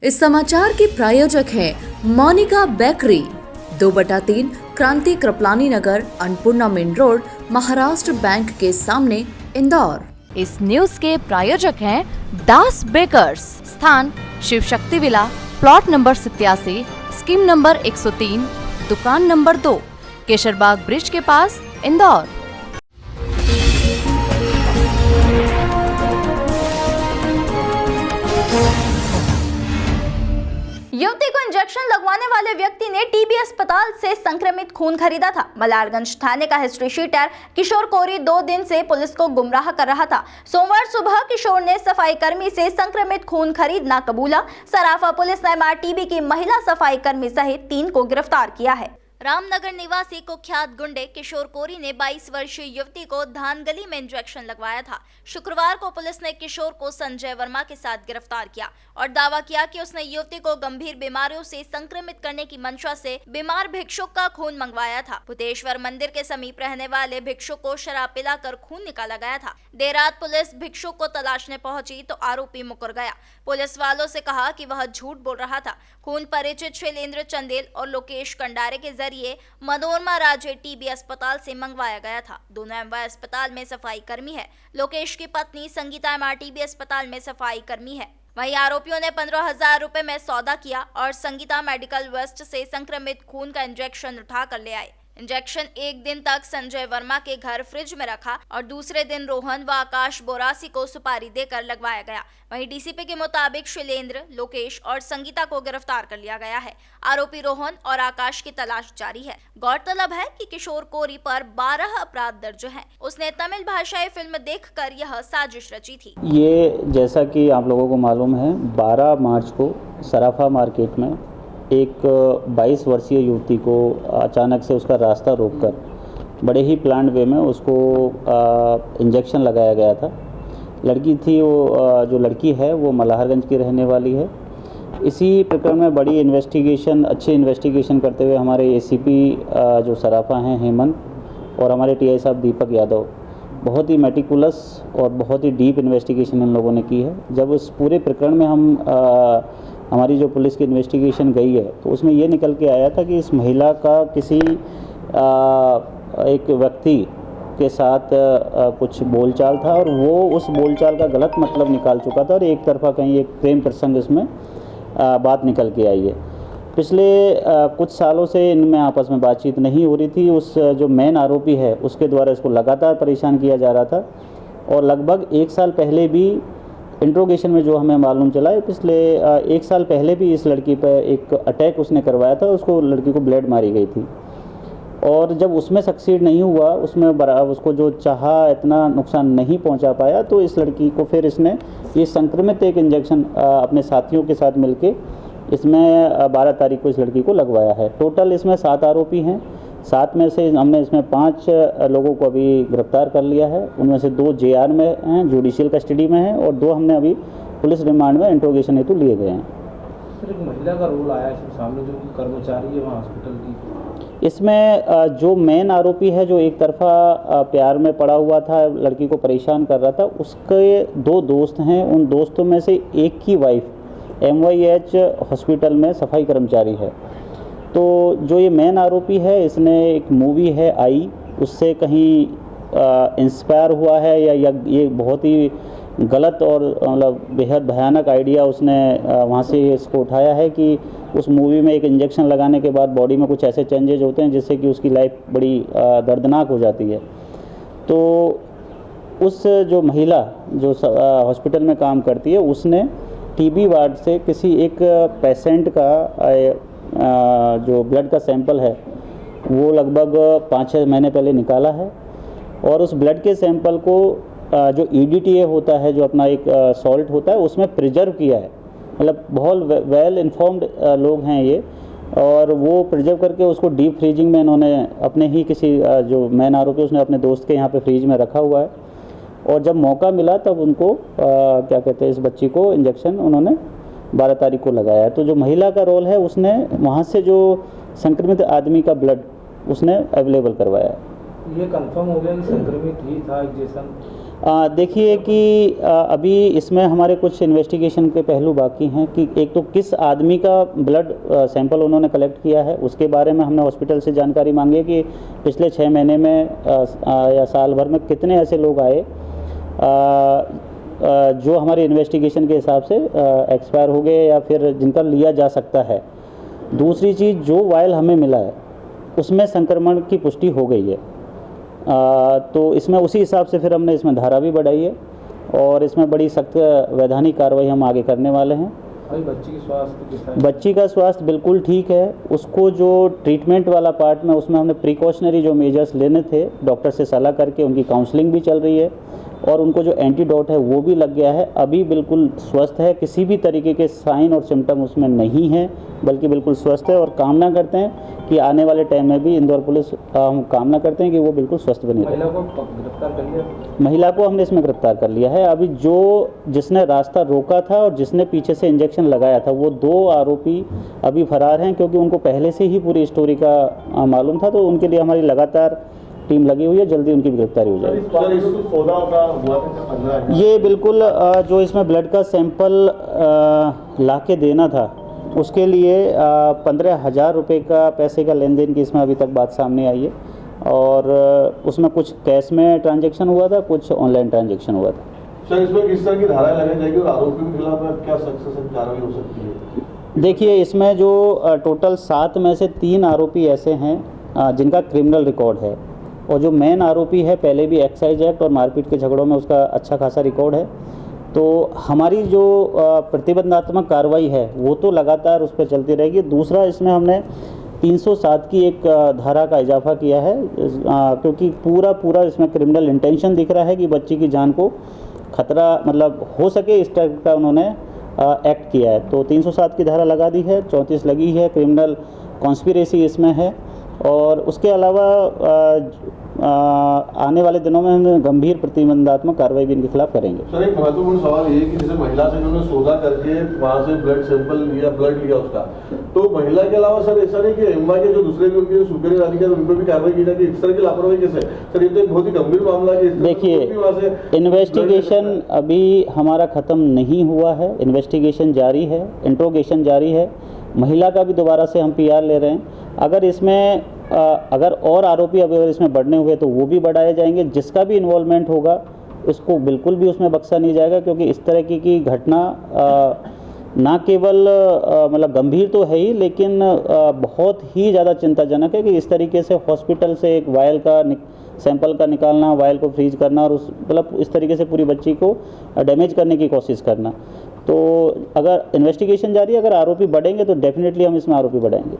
इस समाचार के प्रायोजक हैं Monika bakery, 2/3 Kranti Kripalani Nagar, Annapurna main road, Maharashtra bank के सामने, इंदौर। इस न्यूज के प्रायोजक हैं दास बेकर्स, स्थान Shiv Shakti villa, plot number 87, scheme number 103, दुकान नंबर 2, केशरबाग ब्रिज के पास, इंदौर। युवती को इंजेक्शन लगवाने वाले व्यक्ति ने टीबी अस्पताल से संक्रमित खून खरीदा था। मलारगंज थाने का हिस्ट्री शीटर किशोर कोरी 2 दिन से पुलिस को गुमराह कर रहा था। सोमवार सुबह किशोर ने सफाई कर्मी से संक्रमित खून खरीदना कबूला। सराफा पुलिस ने टीबी की महिला सफाई कर्मी सहित 3 को गिरफ्तार किया है। रामनगर निवासी कुख्यात गुंडे किशोर कोरी ने 22 वर्षीय युवती को धानगली में इंजेक्शन लगवाया था। शुक्रवार को पुलिस ने किशोर को संजय वर्मा के साथ गिरफ्तार किया और दावा किया कि उसने युवती को गंभीर बीमारियों से संक्रमित करने की मंशा से बीमार भिक्षुक का खून मंगवाया था। भूतेश्वर मंदिर के समीप रहने वाले भिक्षुक को शराब पिलाकर खून निकाला गया था। देर रात पुलिस भिक्षुक को तलाशने पहुंची तो आरोपी मुकर गया। पुलिस वालों से कहा कि वह झूठ बोल रहा था। खून परिचित शैलेंद्र चंदेल और लोकेश कंडारे के जरिए मनोरमा राजे टीबी अस्पताल से मंगवाया गया था। दोनों एमवाई अस्पताल में सफाई कर्मी है। लोकेश की पत्नी संगीता एमआर टीबी अस्पताल में सफाई कर्मी है। वहीं आरोपियों ने 15,000 रुपए में सौदा किया और संगीता मेडिकल वेस्ट से संक्रमित खून का इंजेक्शन उठा कर ले आए। इंजेक्शन एक दिन तक संजय वर्मा के घर फ्रिज में रखा और दूसरे दिन रोहन व आकाश बोरासी को सुपारी देकर लगवाया गया। वहीं डीसीपी के मुताबिक शैलेंद्र, लोकेश और संगीता को गिरफ्तार कर लिया गया है। आरोपी रोहन और आकाश की तलाश जारी है। गौरतलब है कि किशोर कोरी पर 12 अपराध दर्ज हैं। उसने तमिल भाषाई फिल्म देखकर यह साजिश रची थी। ये जैसा कि आप लोगों को मालूम है, 12 मार्च को सराफा मार्केट में एक 22 वर्षीय युवती को अचानक से उसका रास्ता रोककर बड़े ही प्लान्ड वे में उसको इंजेक्शन लगाया गया था। लड़की थी वो, जो लड़की है वो मलाहरगंज की रहने वाली है। इसी प्रकरण में बड़ी इन्वेस्टिगेशन, अच्छी इन्वेस्टिगेशन करते हुए हमारे एसीपी जो सराफा हैं हेमंत और हमारे टीआई साहब दीपक यादव, बहुत ही मेटिकुलस और बहुत ही डीप इन्वेस्टिगेशन इन लोगों ने की है। जब उस पूरे प्रकरण में हमारी जो पुलिस की इन्वेस्टिगेशन गई है तो उसमें ये निकल के आया था कि इस महिला का किसी एक व्यक्ति के साथ कुछ बोलचाल था और वो उस बोलचाल का गलत मतलब निकाल चुका था और एक तरफा कहीं एक प्रेम प्रसंग इसमें बात निकल के आई है। पिछले कुछ सालों से इनमें आपस में बातचीत नहीं हो रही थी। उस जो मेन आरोपी है उसके द्वारा इसको लगातार परेशान किया जा रहा था और लगभग 1 साल पहले भी इंट्रोगेशन में जो हमें मालूम चला है, पिछले 1 साल पहले भी इस लड़की पर एक अटैक उसने करवाया था। उसको, लड़की को ब्लेड मारी गई थी और जब उसमें सक्सीड नहीं हुआ, उसमें उसको जो चाहा इतना नुकसान नहीं पहुंचा पाया, तो इस लड़की को फिर इसने ये संक्रमित एक इंजेक्शन अपने साथियों के साथ मिलके इसमें 12 तारीख को इस लड़की को लगवाया है। टोटल इसमें 7 आरोपी हैं। 7 में से हमने इसमें 5 लोगों को अभी गिरफ्तार कर लिया है। उनमें से 2 जेआर में हैं, जुडिशियल कस्टडी में हैं, और 2 हमने अभी पुलिस रिमांड में इंट्रोगेशन हेतु लिए गए हैं। सर, एक महिला का रोल आया है सामने, जो कर्मचारी है वहाँ हॉस्पिटल की। इसमें जो मेन आरोपी है, जो एक तरफा प्यार में पड़ा हुआ था, लड़की को परेशान कर रहा था, उसके 2 दोस्त हैं। उन दोस्तों में से एक की वाइफ MYH हॉस्पिटल में सफाई कर्मचारी है। तो जो ये मेन आरोपी है, इसने एक मूवी है आई, उससे कहीं इंस्पायर हुआ है या ये बहुत ही गलत और मतलब बेहद भयानक आइडिया उसने वहाँ से इसको उठाया है कि उस मूवी में एक इंजेक्शन लगाने के बाद बॉडी में कुछ ऐसे चेंजेज होते हैं जिससे कि उसकी लाइफ बड़ी दर्दनाक हो जाती है। तो उस जो महिला जो हॉस्पिटल में काम करती है, उसने टीबी वार्ड से किसी एक पेशेंट का जो ब्लड का सैंपल है वो लगभग 5-6 महीने पहले निकाला है और उस ब्लड के सैंपल को जो EDTA होता है, जो अपना एक सॉल्ट होता है, उसमें प्रिजर्व किया है। मतलब बहुत वेल इन्फॉर्म्ड लोग हैं ये, और वो प्रिजर्व करके उसको डीप फ्रीजिंग में इन्होंने अपने ही किसी जो मेन आरोपी उसने अपने दोस्त के यहाँ पे फ्रीज में रखा हुआ है, और जब मौका मिला तब उनको क्या कहते हैं, इस बच्ची को इंजेक्शन उन्होंने 12 तारीख को लगाया है। तो जो महिला का रोल है, उसने वहाँ से जो संक्रमित आदमी का ब्लड उसने अवेलेबल करवाया है। ये कंफर्म हो गया कि संक्रमित ही था इंजेक्शन? देखिए कि अभी इसमें हमारे कुछ इन्वेस्टिगेशन के पहलू बाकी हैं कि एक तो किस आदमी का ब्लड सैंपल उन्होंने कलेक्ट किया है, उसके बारे में हमने हॉस्पिटल से जानकारी मांगी है कि पिछले 6 महीने में या साल भर में कितने ऐसे लोग आए जो हमारी इन्वेस्टिगेशन के हिसाब से एक्सपायर हो गए या फिर जिनका लिया जा सकता है। दूसरी चीज़, जो वायल हमें मिला है उसमें संक्रमण की पुष्टि हो गई है, तो इसमें उसी हिसाब से फिर हमने इसमें धारा भी बढ़ाई है और इसमें बड़ी सख्त वैधानिक कार्रवाई हम आगे करने वाले हैं। अभी बच्ची की स्वास्थ्य कैसा है? बच्ची का स्वास्थ्य बिल्कुल ठीक है। उसको जो ट्रीटमेंट वाला पार्ट में उसमें हमने प्रिकॉशनरी जो मेजर्स लेने थे डॉक्टर से सलाह करके उनकी काउंसलिंग भी चल रही है और उनको जो एंटीडोट है वो भी लग गया है। अभी बिल्कुल स्वस्थ है, किसी भी तरीके के साइन और सिम्टम उसमें नहीं है, बल्कि बिल्कुल स्वस्थ है और कामना करते हैं कि आने वाले टाइम में भी इंदौर पुलिस हम कामना करते हैं कि वो बिल्कुल स्वस्थ बनी रहे। महिला को गिरफ्तार कर लिया? महिला को हमने इसमें गिरफ्तार कर लिया है। अभी जिसने रास्ता रोका था और जिसने पीछे से इंजेक्शन लगाया था वो 2 आरोपी अभी फरार हैं, क्योंकि उनको पहले से ही पूरी स्टोरी का मालूम था, तो उनके लिए हमारी लगातार टीम लगी हुई है, जल्दी उनकी गिरफ्तारी हो जाएगी। ये बिल्कुल जो इसमें ब्लड का सैंपल ला के देना था उसके लिए 15,000 रुपये का पैसे का लेन देन की इसमें अभी तक बात सामने आई है और उसमें कुछ कैश में ट्रांजैक्शन हुआ था, कुछ ऑनलाइन ट्रांजैक्शन हुआ था। सर, इसमें किस तरह की धाराएं लगाई जाएगी और आरोपियों के खिलाफ क्या सख्त कार्रवाई हो सकती है? देखिए, इसमें जो टोटल 7 में से 3 आरोपी ऐसे हैं जिनका क्रिमिनल रिकॉर्ड है और जो मेन आरोपी है पहले भी एक्साइज एक्ट और मारपीट के झगड़ों में उसका अच्छा खासा रिकॉर्ड है। तो हमारी जो प्रतिबंधात्मक कार्रवाई है वो तो लगातार उस पर चलती रहेगी। दूसरा, इसमें हमने 307 की एक धारा का इजाफा किया है क्योंकि पूरा इसमें क्रिमिनल इंटेंशन दिख रहा है कि बच्ची की जान को खतरा मतलब हो सके, इस टाइप का उन्होंने एक्ट किया है। तो 307 की धारा लगा दी है, 34 लगी है, क्रिमिनल कॉन्स्पिरेसी इसमें है और उसके अलावा आने वाले दिनों में हम गंभीर प्रतिबंधात्मक कार्रवाई भी इनके खिलाफ करेंगे। सर, एक महत्वपूर्ण सवाल ये कि जैसे महिला से उन्होंने सौदा करके वहाँ से ब्लड सैंपल लिया, ब्लड लिया उसका, तो महिला के अलावा सर ऐसा नहीं कि एम्बा के जो दूसरे भी उनके सुपीरियर अधिकारी उन पर भी कार्रवाई की जाती है? इस तरह की लापरवाही कैसे? सर, ये तो एक बहुत ही गंभीर मामला है। देखिए, इन्वेस्टिगेशन अभी हमारा ख़त्म नहीं हुआ है, इन्वेस्टिगेशन जारी है, इंट्रोगेशन जारी है। महिला का भी दोबारा से हम PR ले रहे हैं। अगर इसमें अगर और आरोपी अगर इसमें बढ़ने हुए तो वो भी बढ़ाए जाएंगे। जिसका भी इन्वॉल्वमेंट होगा उसको बिल्कुल भी उसमें बख्शा नहीं जाएगा, क्योंकि इस तरह की घटना ना केवल मतलब गंभीर तो है ही, लेकिन बहुत ही ज़्यादा चिंताजनक है कि इस तरीके से हॉस्पिटल से एक वायल का सैंपल का निकालना, वायल को फ्रीज करना और उस मतलब इस तरीके से पूरी बच्ची को डैमेज करने की कोशिश करना। तो अगर इन्वेस्टिगेशन जारी है, अगर आरोपी बढ़ेंगे तो डेफिनेटली हम इसमें आरोपी बढ़ाएंगे।